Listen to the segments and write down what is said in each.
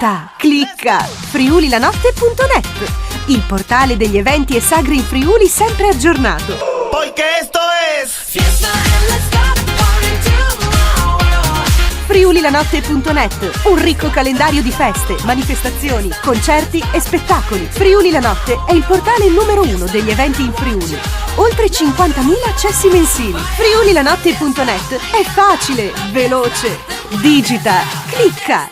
Digita, clicca, friulilanotte.net, il portale degli eventi e sagre in Friuli sempre aggiornato. Poiché esto es Fiesta and let's stop partying tomorrow. friulilanotte.net, un ricco calendario di feste, manifestazioni, concerti e spettacoli. Friuli la Notte è il portale numero 1 degli eventi in Friuli. Oltre 50.000 accessi mensili. friulilanotte.net è facile, veloce. Digita, clicca.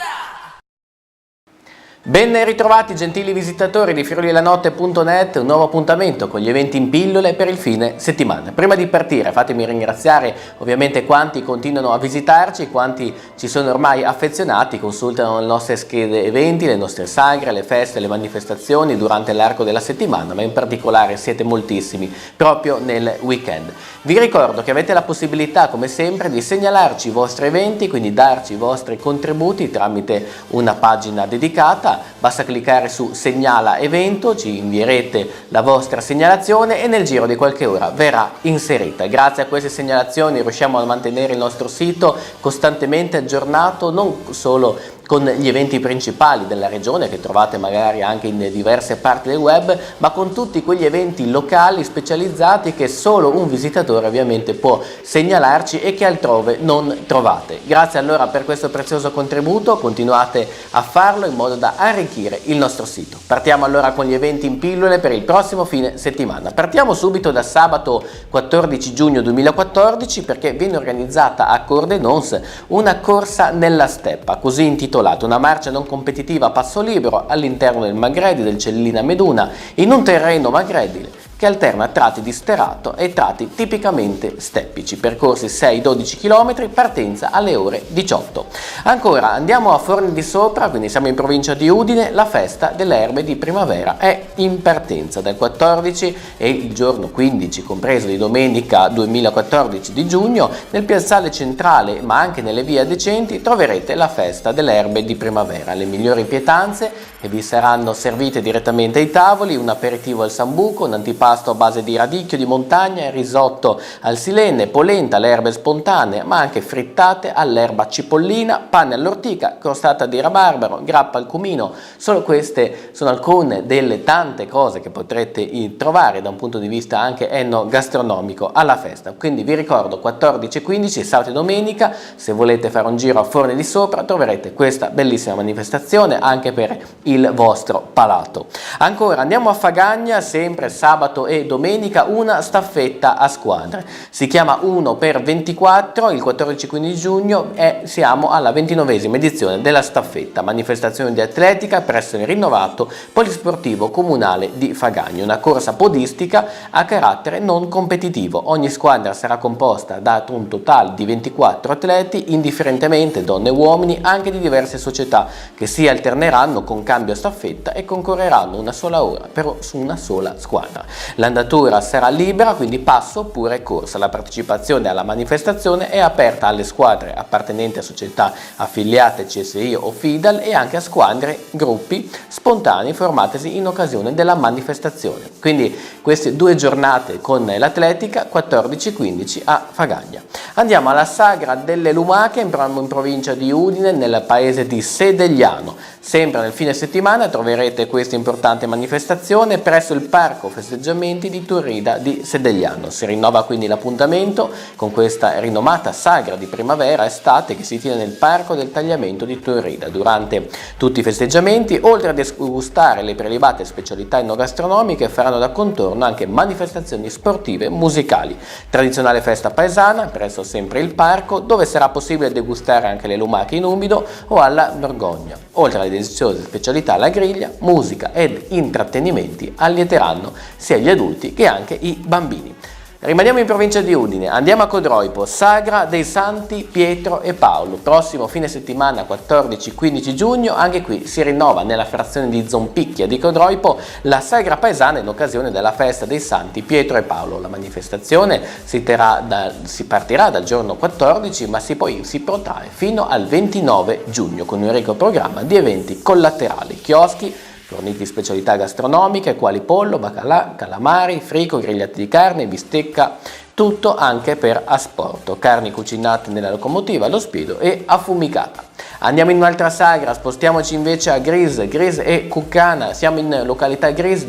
Ben ritrovati gentili visitatori di friulilanotte.net, un nuovo appuntamento con gli eventi in pillole per il fine settimana. Prima di partire fatemi ringraziare ovviamente quanti continuano a visitarci, quanti ci sono ormai affezionati, consultano le nostre schede eventi, le nostre sagre, le feste, le manifestazioni durante l'arco della settimana, ma in particolare siete moltissimi proprio nel weekend. Vi ricordo che avete la possibilità come sempre di segnalarci i vostri eventi, quindi darci i vostri contributi tramite una pagina dedicata. Basta cliccare su segnala evento, ci invierete la vostra segnalazione e nel giro di qualche ora verrà inserita. Grazie a queste segnalazioni riusciamo a mantenere il nostro sito costantemente aggiornato, non solo con gli eventi principali della regione che trovate magari anche in diverse parti del web, ma con tutti quegli eventi locali specializzati che solo un visitatore ovviamente può segnalarci e che altrove non trovate. Grazie allora per questo prezioso contributo, continuate a farlo in modo da arricchire il nostro sito. Partiamo allora con gli eventi in pillole per il prossimo fine settimana. Partiamo subito da sabato 14 giugno 2014 perché viene organizzata a Cordenons una corsa nella steppa, così intitolata, una marcia non competitiva a passo libero all'interno del Magredi del Cellina Meduna in un terreno magredile che alterna tratti di sterrato e tratti tipicamente steppici, percorsi 6-12 km, partenza alle ore 18. Ancora andiamo a Forni di Sopra, quindi siamo in provincia di Udine, la festa delle erbe di primavera è in partenza dal 14 e il giorno 15, compreso di domenica 2014 di giugno, nel piazzale centrale ma anche nelle vie adiacenti troverete la festa delle erbe di primavera, le migliori pietanze che vi saranno servite direttamente ai tavoli, un aperitivo al sambuco, un antipasto a base di radicchio di montagna, risotto al silene, polenta alle erbe spontanee, ma anche frittate all'erba cipollina, panne all'ortica, crostata di rabarbaro, grappa al cumino. Solo queste sono alcune delle tante cose che potrete trovare da un punto di vista anche enogastronomico alla festa. Quindi vi ricordo 14 e 15, sabato e domenica, se volete fare un giro a Forni di Sopra troverete questa bellissima manifestazione anche per il vostro palato. Ancora andiamo a Fagagna, sempre sabato e domenica, una staffetta a squadre. Si chiama 1x24, il 14-15 giugno e siamo alla 29esima edizione della staffetta, manifestazione di atletica presso il rinnovato Polisportivo Comunale di Fagagna, una corsa podistica a carattere non competitivo. Ogni squadra sarà composta da un totale di 24 atleti, indifferentemente donne e uomini, anche di diverse società, che si alterneranno con cambio a staffetta e concorreranno una sola ora però su una sola squadra. L'andatura sarà libera, quindi passo oppure corsa. La partecipazione alla manifestazione è aperta alle squadre appartenenti a società affiliate CSI o FIDAL e anche a squadre, gruppi spontanei formatesi in occasione della manifestazione. Quindi queste due giornate con l'atletica 14-15 a Fagagna. Andiamo alla Sagra delle Lumache in provincia di Udine, nel paese di Sedegliano. Sempre nel fine settimana troverete questa importante manifestazione presso il Parco Festeggiamenti di Turrida di Sedegliano. Si rinnova quindi l'appuntamento con questa rinomata sagra di primavera-estate che si tiene nel Parco del Tagliamento di Turrida. Durante tutti i festeggiamenti, oltre a degustare le prelibate specialità enogastronomiche, faranno da contorno anche manifestazioni sportive e musicali. Tradizionale festa paesana presso sempre il parco, dove sarà possibile degustare anche le lumache in umido o alla Borgogna. Oltre alle deliziose specialità alla griglia, musica ed intrattenimenti allieteranno sia gli adulti che anche i bambini. Rimaniamo in provincia di Udine, andiamo a Codroipo, Sagra dei Santi Pietro e Paolo, prossimo fine settimana 14-15 giugno, anche qui si rinnova nella frazione di Zompicchia di Codroipo la sagra paesana in occasione della festa dei Santi Pietro e Paolo. La manifestazione si partirà dal giorno 14 ma si protrae fino al 29 giugno con un ricco programma di eventi collaterali, chioschi, forniti specialità gastronomiche quali pollo, baccalà, calamari, frico, grigliati di carne, bistecca, tutto anche per asporto, carni cucinate nella locomotiva, allo spiedo e affumicata. Andiamo in un'altra sagra, spostiamoci invece a Gris e Cuccana. Siamo in località Gris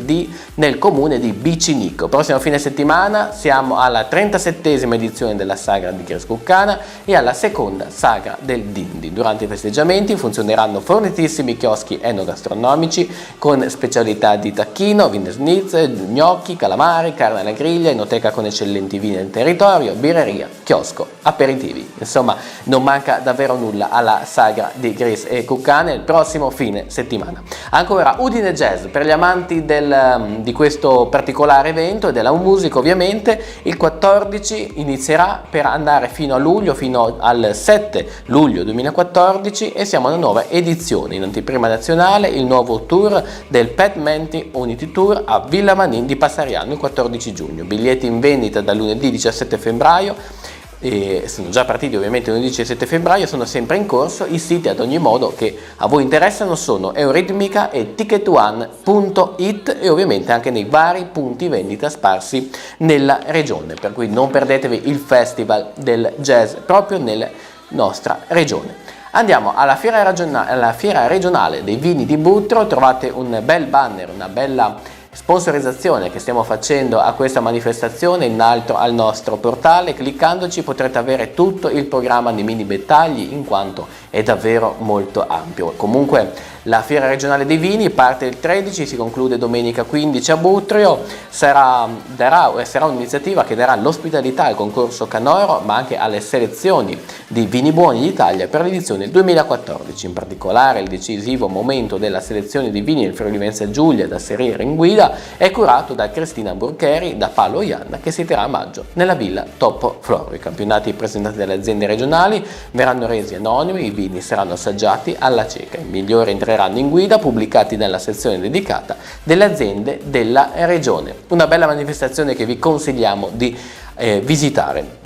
nel comune di Bicinico. Prossimo fine settimana siamo alla 37esima edizione della sagra di Gris Cuccana e alla seconda sagra del Dindi. Durante i festeggiamenti funzioneranno fornitissimi chioschi enogastronomici con specialità di tacchino, wienerschnitzel, gnocchi, calamari, carne alla griglia, enoteca con eccellenti vini del territorio, birreria, chiosco, aperitivi. Insomma, non manca davvero nulla alla sagra di Gris e Cuccana il prossimo fine settimana. Ancora Udine Jazz per gli amanti di questo particolare evento e della musica ovviamente. Il 14 inizierà per andare fino a luglio, fino al 7 luglio 2014, e siamo a una nuova edizione in anteprima nazionale, il nuovo tour del Pet Menti Unity Tour a Villa Manin di Passariano il 14 giugno. Biglietti in vendita da lunedì 17 febbraio. E sono già partiti ovviamente l'11 e 7 febbraio, sono sempre in corso. I siti ad ogni modo che a voi interessano sono Euritmica e Ticket1.it e ovviamente anche nei vari punti vendita sparsi nella regione, per cui non perdetevi il festival del jazz proprio nella nostra regione. Andiamo alla fiera regionale dei vini di Buttro. Trovate un bel banner, una bella sponsorizzazione che stiamo facendo a questa manifestazione in alto al nostro portale. Cliccandoci potrete avere tutto il programma nei mini dettagli, in quanto è davvero molto ampio. Comunque la fiera regionale dei vini parte il 13, si conclude domenica 15 a Buttrio. Sarà un'iniziativa che darà l'ospitalità al concorso Canoro, ma anche alle selezioni di vini buoni d'Italia per l'edizione 2014. In particolare il decisivo momento della selezione di vini del Friuli Venezia Giulia da Serriere in guida è curato da Cristina Burcheri, da Paolo Ianna, che si terrà a maggio nella villa Topo Floro. I campionati presentati dalle aziende regionali verranno resi anonimi, i vini saranno assaggiati alla cieca. I migliori entreranno in guida, pubblicati nella sezione dedicata delle aziende della regione. Una bella manifestazione che vi consigliamo di visitare.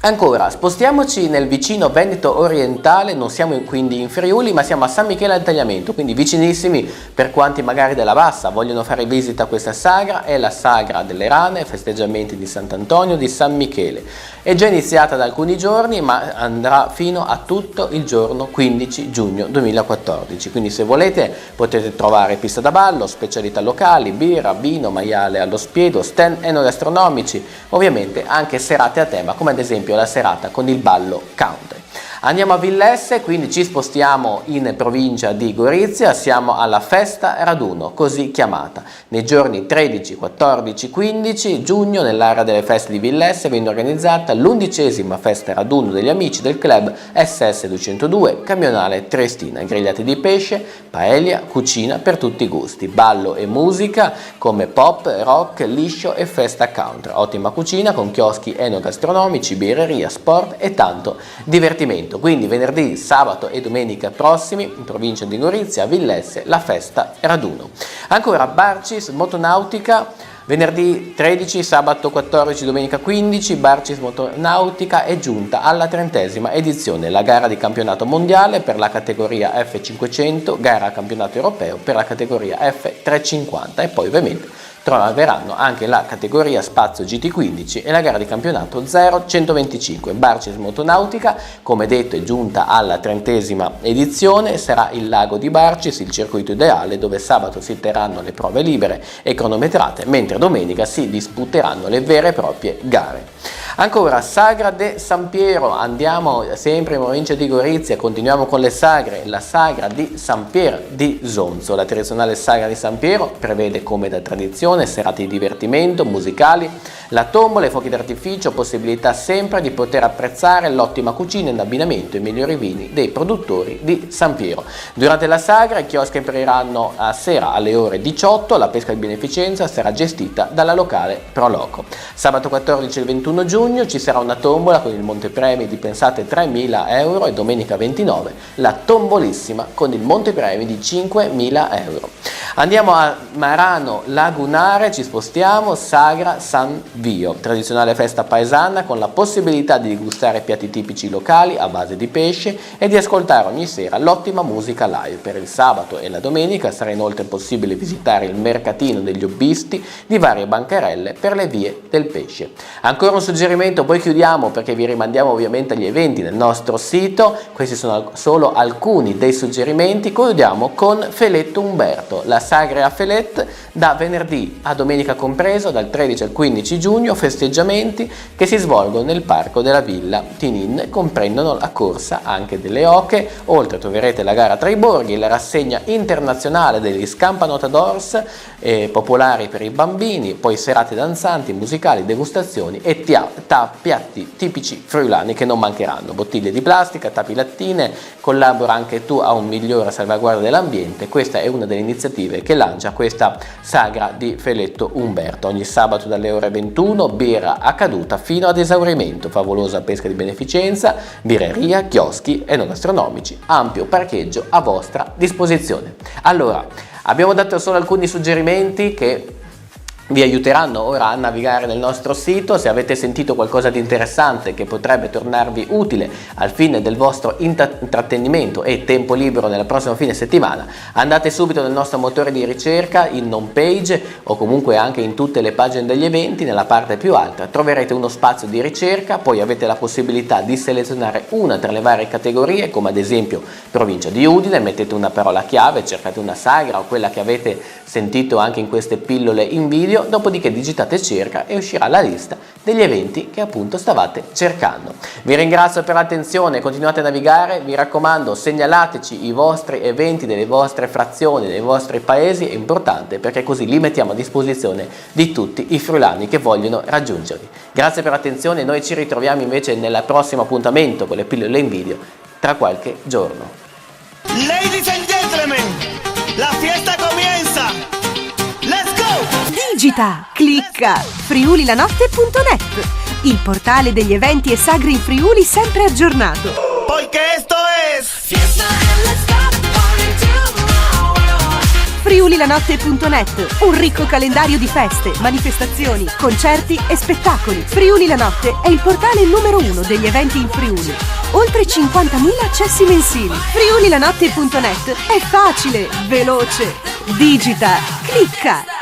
Ancora, spostiamoci nel vicino Veneto orientale, non siamo quindi in Friuli, ma siamo a San Michele al Tagliamento, quindi vicinissimi per quanti magari della Bassa vogliono fare visita a questa sagra. È la sagra delle rane, festeggiamenti di Sant'Antonio di San Michele. È già iniziata da alcuni giorni, ma andrà fino a tutto il giorno 15 giugno 2014, quindi se volete potete trovare pista da ballo, specialità locali, birra, vino, maiale allo spiedo, stand enogastronomici, ovviamente anche serate a tema, come ad esempio la serata con il ballo country. Andiamo a Villesse, quindi ci spostiamo in provincia di Gorizia, siamo alla festa raduno, così chiamata. Nei giorni 13, 14, 15 giugno nell'area delle feste di Villesse viene organizzata l'11ª festa raduno degli amici del club SS 202 Camionale Triestina. Grigliati di pesce, paella, cucina per tutti i gusti, ballo e musica come pop, rock, liscio e festa country. Ottima cucina con chioschi enogastronomici, birreria, sport e tanto divertimento. Quindi venerdì, sabato e domenica prossimi in provincia di Gorizia, a Villesse, la festa raduno. Ancora Barcis Motonautica, venerdì 13, sabato 14, domenica 15, Barcis Motonautica è giunta alla 30ª edizione, la gara di campionato mondiale per la categoria F500, gara campionato europeo per la categoria F350 e poi ovviamente troveranno anche la categoria Spazio GT15 e la gara di campionato 0125. Barcis Motonautica, come detto, è giunta alla 30ª edizione, sarà il lago di Barcis il circuito ideale dove sabato si terranno le prove libere e cronometrate, mentre domenica si disputeranno le vere e proprie gare. Ancora Sagra de San Piero, andiamo sempre in provincia di Gorizia, continuiamo con le sagre. La sagra di San Pier di Zonzo, la tradizionale sagra di San Piero prevede come da tradizione serate di divertimento, musicali, la tombola, i fuochi d'artificio, possibilità sempre di poter apprezzare l'ottima cucina in abbinamento ai migliori vini dei produttori di San Piero. Durante la sagra i chioschi apriranno a sera alle ore 18, la pesca di beneficenza sarà gestita dalla locale Proloco. Sabato 14 e 21 giugno ci sarà una tombola con il montepremi di pensate 3.000 euro e domenica 29 la tombolissima con il montepremi di 5.000 euro. Andiamo a Marano Lagunare, ci spostiamo, Sagra San Vio, tradizionale festa paesana con la possibilità di degustare piatti tipici locali a base di pesce e di ascoltare ogni sera l'ottima musica live. Per il sabato e la domenica sarà inoltre possibile visitare il mercatino degli hobbisti di varie bancarelle per le vie del pesce. Ancora un suggerimento suggerimento, poi chiudiamo perché vi rimandiamo ovviamente agli eventi nel nostro sito. Questi sono solo alcuni dei suggerimenti. Chiudiamo con Feletto Umberto, la sagra a Felet da venerdì a domenica compreso, dal 13 al 15 giugno, festeggiamenti che si svolgono nel parco della Villa Tinin, comprendono la corsa anche delle oche, oltre troverete la gara tra i borghi, la rassegna internazionale degli Scampanotadors popolari per i bambini, poi serate danzanti, musicali, degustazioni e piatti tipici friulani che non mancheranno, bottiglie di plastica, tappi lattine, collabora anche tu a un migliore salvaguardia dell'ambiente. Questa è una delle iniziative che lancia questa sagra di Feletto Umberto. Ogni sabato dalle ore 21 birra a caduta fino ad esaurimento, favolosa pesca di beneficenza, birreria, chioschi e non gastronomici, ampio parcheggio a vostra disposizione. Allora, abbiamo dato solo alcuni suggerimenti che vi aiuteranno ora a navigare nel nostro sito. Se avete sentito qualcosa di interessante che potrebbe tornarvi utile al fine del vostro intrattenimento e tempo libero nella prossima fine settimana, andate subito nel nostro motore di ricerca, in home page o comunque anche in tutte le pagine degli eventi. Nella parte più alta troverete uno spazio di ricerca, poi avete la possibilità di selezionare una tra le varie categorie, come ad esempio provincia di Udine, mettete una parola chiave, cercate una sagra o quella che avete sentito anche in queste pillole in video, dopodiché digitate cerca e uscirà la lista degli eventi che appunto stavate cercando. Vi ringrazio per l'attenzione, continuate a navigare, mi raccomando segnalateci i vostri eventi delle vostre frazioni, dei vostri paesi, è importante perché così li mettiamo a disposizione di tutti i friulani che vogliono raggiungerli. Grazie per l'attenzione, noi ci ritroviamo invece nel prossimo appuntamento con le pillole in video tra qualche giorno. Ladies and gentlemen, la fiesta comienza. Let's go! Digita, clicca, friulilanotte.net, il portale degli eventi e sagre in Friuli sempre aggiornato. Porque esto es Fiesta and let's start the party tomorrow. friulilanotte.net, un ricco calendario di feste, manifestazioni, concerti e spettacoli. Friuli la Notte è il portale numero 1 degli eventi in Friuli. Oltre 50.000 accessi mensili. friulilanotte.net è facile, veloce. Digita, clicca.